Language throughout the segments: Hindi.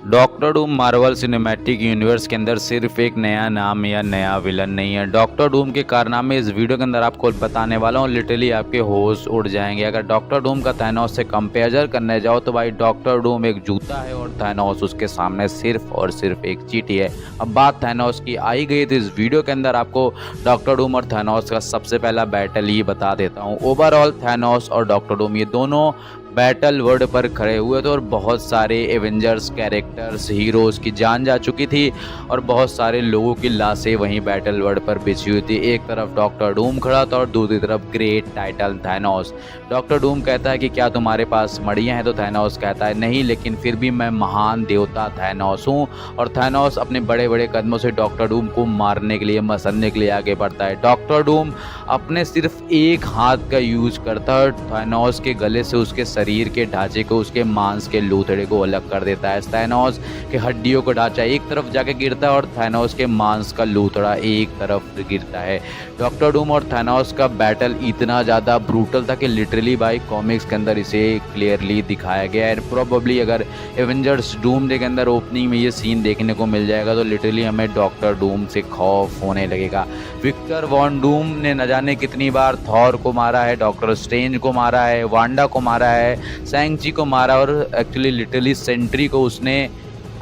Doctor Doom Marvel cinematic universe के अंदर सिर्फ एक नया नाम या नया विलन नहीं है। डॉक्टर डूम के कारनामे इस वीडियो के अंदर आपको बताने वाला हूँ। लिटरली आपके होश उड़ जाएंगे। अगर डॉक्टर डूम का थैनोस से कंपेयर करने जाओ तो भाई डॉक्टर डूम एक जूता है और थैनोस उसके सामने सिर्फ और सिर्फ एक चींटी है। अब बात थैनोस की आई गई तो इस वीडियो के अंदर आपको डॉक्टर डूम और थैनोस का सबसे पहला बैटल ही बता देता हूँ। ओवरऑल थैनोस और डॉक्टर डूम ये दोनों बैटल वर्ल्ड पर खड़े हुए थे और बहुत सारे एवेंजर्स कैरेक्टर्स हीरोज़ की जान जा चुकी थी और बहुत सारे लोगों की लाशें वहीं बैटल वर्ल्ड पर बिछी हुई थी। एक तरफ डॉक्टर डूम खड़ा था और दूसरी तरफ great title Thanos. Doctor Doom कहता है कि क्या तुम्हारे पास मड़ियाँ हैं, तो थैनोस कहता है नहीं, लेकिन फिर भी मैं महान देवता थैनोस हूँ। और थैनोस अपने बड़े बड़े कदमों से डॉक्टर डूम को मारने के लिए, मसलने के लिए आगे बढ़ता है। डॉक्टर डूम अपने सिर्फ एक हाथ का यूज करता है और थैनोस के गले से उसके शरीर के ढांचे को, उसके मांस के लूथड़े को अलग कर देता है। थैनोस के हड्डियों का ढांचा एक तरफ जाके गिरता है और थैनोस के मांस का लूथड़ा एक तरफ गिरता है। डॉक्टर डूम और थैनोस का बैटल इतना ज़्यादा ब्रूटल था कि लिटरली भाई कॉमिक्स के अंदर इसे क्लियरली दिखाया गया है। प्रोबेबली अगर एवेंजर्स डूम डे के अंदर ओपनिंग में ये सीन देखने को मिल जाएगा तो लिटरली हमें डॉक्टर डूम से खौफ होने लगेगा। विक्टर वॉन डूम ने न जाने कितनी बार थॉर को मारा है, डॉक्टर स्ट्रेंज को मारा है, वांडा को मारा है, शैंग-ची को मारा और एक्चुअली लिटरली सेंट्री को उसने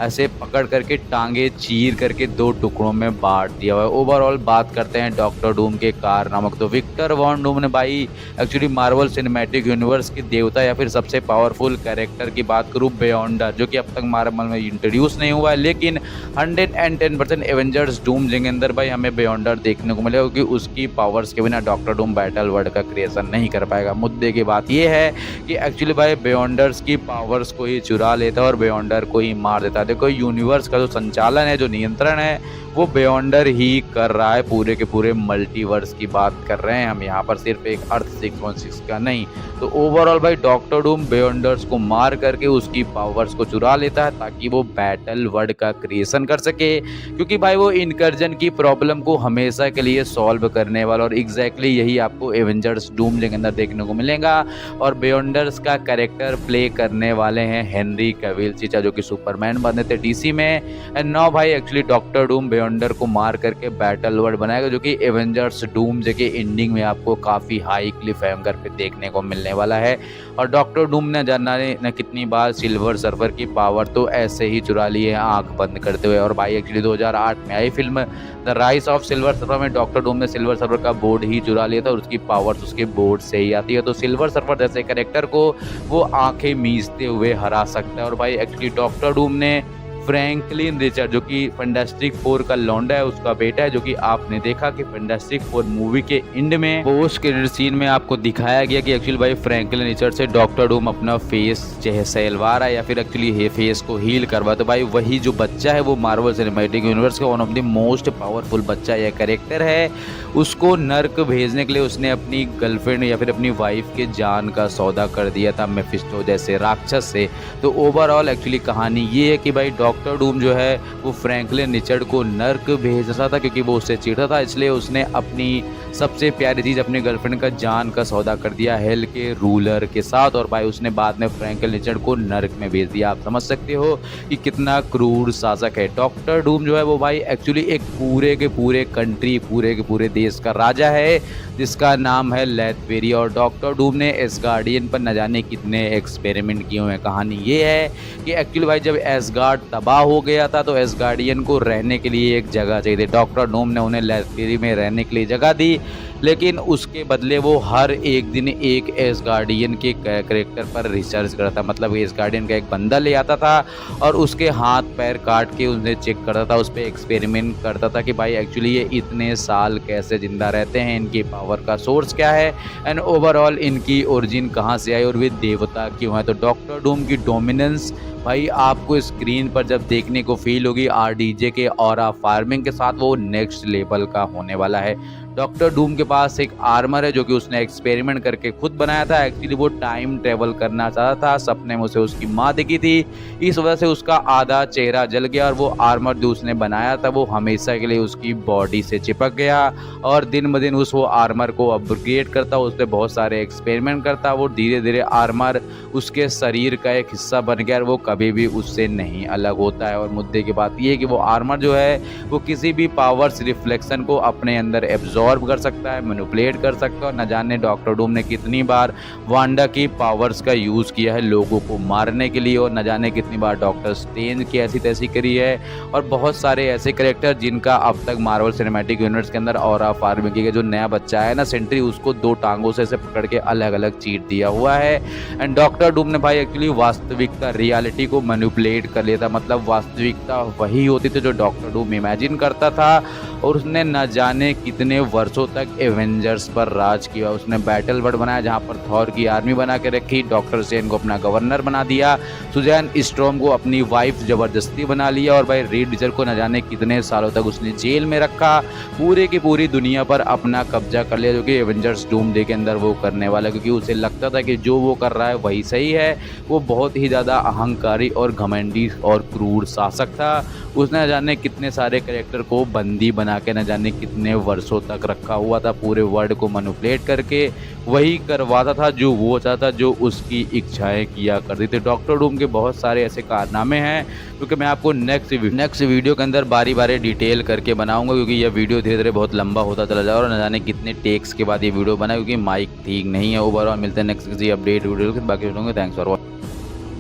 ऐसे पकड़ करके टांगे चीर करके दो टुकड़ों में बांट दिया हुआ है। ओवरऑल बात करते हैं डॉक्टर डूम के कारनामों तो विक्टर वॉन डूम ने भाई एक्चुअली मार्वल सिनेमैटिक यूनिवर्स के देवता या फिर सबसे पावरफुल कैरेक्टर की बात करूँ, बेयॉन्डर, जो कि अब तक मार्वल में इंट्रोड्यूस नहीं हुआ है, लेकिन 110% एवेंजर्स डूम के अंदर भाई हमें बेयॉन्डर देखने को मिलेगा क्योंकि उसकी पावर्स के बिना डॉक्टर डूम बैटल वर्ल्ड का क्रिएशन नहीं कर पाएगा। मुद्दे की बात यह है कि एक्चुअली भाई बेयॉन्डर्स की पावर्स को ही चुरा लेता है और बेयॉन्डर को ही मार देता है। देखो यूनिवर्स का जो संचालन है, जो नियंत्रण है, वो बेयॉन्डर ही कर रहा है। पूरे के पूरे मल्टीवर्स की बात कर रहे हैं हम यहाँ पर, सिर्फ एक अर्थ 616 का नहीं। तो ओवरऑल भाई डॉक्टर डूम बेयॉन्डर्स को मार करके उसकी पावर्स को चुरा लेता है ताकि वो बैटल वर्ल्ड का क्रिएशन कर सके, क्योंकि भाई वो इनकर्जन की प्रॉब्लम को हमेशा के लिए सॉल्व करने वाला, और एग्जैक्टली यही आपको एवेंजर्स डूम के अंदर देखने को मिलेगा। और बेयॉन्डर्स का कैरेक्टर प्ले करने वाले हैं हेनरी कैविल, जो कि सुपरमैन बने थे डीसी में। एंड नाउ भाई एक्चुअली डॉक्टर डूम बेयॉन्डर को मार करके बैटल वर्ल्ड बनाएगा, जो कि एवेंजर्स डूम के एंडिंग में आपको काफ़ी हाई क्लिफ हैंगर पे देखने को मिलने वाला है। और डॉक्टर डूम ने जाने न कितनी बार सिल्वर सर्फर की पावर तो ऐसे ही चुरा ली है आंख बंद करते हुए। और भाई एक्चुअली 2008 में आई film the rise of Silver Surfer में डॉक्टर डूम ने सिल्वर सर्फर का बोर्ड ही चुरा लिया था और उसकी पावर्स उसके बोर्ड से ही आती है। तो सिल्वर सर्फर जैसे कैरेक्टर को वो आंखें मीचते हुए हरा सकता है। और भाई एक्चुअली डॉक्टर डूम ने फ्रैंकलिन रिचर्ड, जो कि फैंटास्टिक फोर का लौंडा है, उसका बेटा है, जो कि आपने देखा कि फैंटास्टिक फोर मूवी के एंड में पोस्ट क्रेडिट सीन में आपको दिखाया गया कि एक्चुअली भाई फ्रैंकलिन रिचर्ड से डॉक्टर डूम अपना फेस सहलवा रहा है या फिर एक्चुअली फेस को हील करवा। तो भाई वही जो बच्चा है वो मार्वल सिनेमैटिक यूनिवर्स का one of the most powerful बच्चा या कैरेक्टर है। उसको नर्क भेजने के लिए उसने अपनी गर्लफ्रेंड या फिर अपनी वाइफ के जान का सौदा कर दिया था मेफिस्टो जैसे राक्षस से। तो ओवरऑल एक्चुअली कहानी ये है कि भाई डॉक्टर डूम जो है वो फ्रैंकलिन रिचर्ड को नर्क भेज रहा था क्योंकि वो उससे चिढ़ता था, इसलिए उसने अपनी सबसे प्यारी चीज़ अपनी गर्लफ्रेंड का जान का सौदा कर दिया हेल के रूलर के साथ। और भाई उसने बाद में फ्रैंकलिन रिचर्ड को नर्क में भेज दिया। आप समझ सकते हो कि कितना क्रूर शासक है डॉक्टर डूम जो है वो भाई एक्चुअली एक पूरे के पूरे कंट्री, पूरे के पूरे देश का राजा है जिसका नाम है लेथवेरिया। और डॉक्टर डूम ने एसगार्डियन पर न जाने कितने एक्सपेरिमेंट किए हुए हैं। कहानी ये है कि एक्चुअली भाई जब एसगार्ड तबाह हो गया था तो एसगार्डियन को रहने के लिए एक जगह चाहिए थी। डॉक्टर डूम ने उन्हें लेथवेरिया में रहने के लिए जगह दी, लेकिन उसके बदले वो हर एक दिन एक एसगार्डियन के कैरेक्टर पर रिसर्च करता, मतलब एसगार्डियन का एक बंदा ले आता था और उसके हाथ पैर काट के उन्हें चेक करता था, उस पर एक्सपेरिमेंट करता था कि भाई एक्चुअली ये इतने साल कैसे ज़िंदा रहते हैं, इनकी पावर का सोर्स क्या है एंड ओवरऑल इनकी ओरिजिन कहाँ से आई और वे देवता क्यों है। तो डॉक्टर डूम की डोमिनेंस भाई आपको स्क्रीन पर जब देखने को फील होगी आरडीजे के और फार्मिंग के साथ, वो नेक्स्ट लेवल का होने वाला है। डॉक्टर डूम के पास एक आर्मर है जो कि उसने एक्सपेरिमेंट करके खुद बनाया था। एक्चुअली वो टाइम ट्रेवल करना चाहता था, सपने में उसे उसकी माँ दिखी थी, इस वजह से उसका आधा चेहरा जल गया और वो आर्मर जो उसने बनाया था वो हमेशा के लिए उसकी बॉडी से चिपक गया। और दिन ब दिन वो आर्मर को अपग्रेड करता, उस पर बहुत सारे एक्सपेरिमेंट करता, वो धीरे धीरे आर्मर उसके शरीर का एक हिस्सा बन गया और वो कभी भी उससे नहीं अलग होता है। और मुद्दे की बात यह है कि वो आर्मर जो है वो किसी भी पावर्स रिफ्लेक्शन को अपने अंदर एब्जॉर्ब कर सकता है, मैनिपुलेट कर सकता है। और न जाने डॉक्टर डूम ने कितनी बार वांडा की पावर्स का यूज़ किया है लोगों को मारने के लिए, और न जाने कितनी बार डॉक्टर स्ट्रेंज की ऐसी तैसी करी है। और बहुत सारे ऐसे कैरेक्टर जिनका अब तक मार्वल सिनेमैटिक यूनिवर्स के अंदर ऑरा फार्मिंग का जो नया बच्चा है ना सेंट्री, उसको 2 टांगों से ऐसे पकड़ के अलग अलग चीट दिया हुआ है। एंड डॉक्टर डूम ने भाई एक्चुअली वास्तविकता रियलिटी को मैनिपुलेट कर लिया था, मतलब वास्तविकता वही होती थी जो डॉक्टर डूम इमेजिन करता था। और उसने न जाने कितने वर्षों तक एवेंजर्स पर राज किया। उसने बैटल वर्ल्ड बनाया जहां पर थॉर की आर्मी बना के रखी, डॉक्टर स्ट्रेंज को अपना गवर्नर बना दिया, सुजैन स्ट्रॉम को अपनी वाइफ जबरदस्ती बना लिया, और भाई रीड रिचर को न जाने कितने सालों तक उसने जेल में रखा, पूरे की पूरी दुनिया पर अपना कब्जा कर लिया, जो कि एवेंजर्स डूमडे के अंदर वो करने वाला, क्योंकि उसे लगता था कि जो वो कर रहा है वही सही है। वो बहुत ही ज़्यादा अहंकारी और घमंडी और क्रूर शासक था। उसने न जाने कितने सारे कैरेक्टर को बंदी बना के न जाने कितने वर्षों तक रखा हुआ था, पूरे वर्ल्ड को मैनिपुलेट करके वही करवाता था जो वो चाहता, जो उसकी इच्छाएं किया करती थी। डॉक्टर डूम के बहुत सारे ऐसे कारनामे हैं क्योंकि मैं आपको नेक्स्ट वीडियो के अंदर बारी बारी डिटेल करके बनाऊंगा, क्योंकि यह वीडियो धीरे धीरे बहुत लंबा होता चला जाए और न जाने कितने टेक्स के बाद ये वीडियो बना, क्योंकि माइक ठीक नहीं है। ओवरऑल मिलते हैं नेक्स्ट किसी अपडेट वीडियो के, बाकी थैंक्स फॉर वॉचिंग।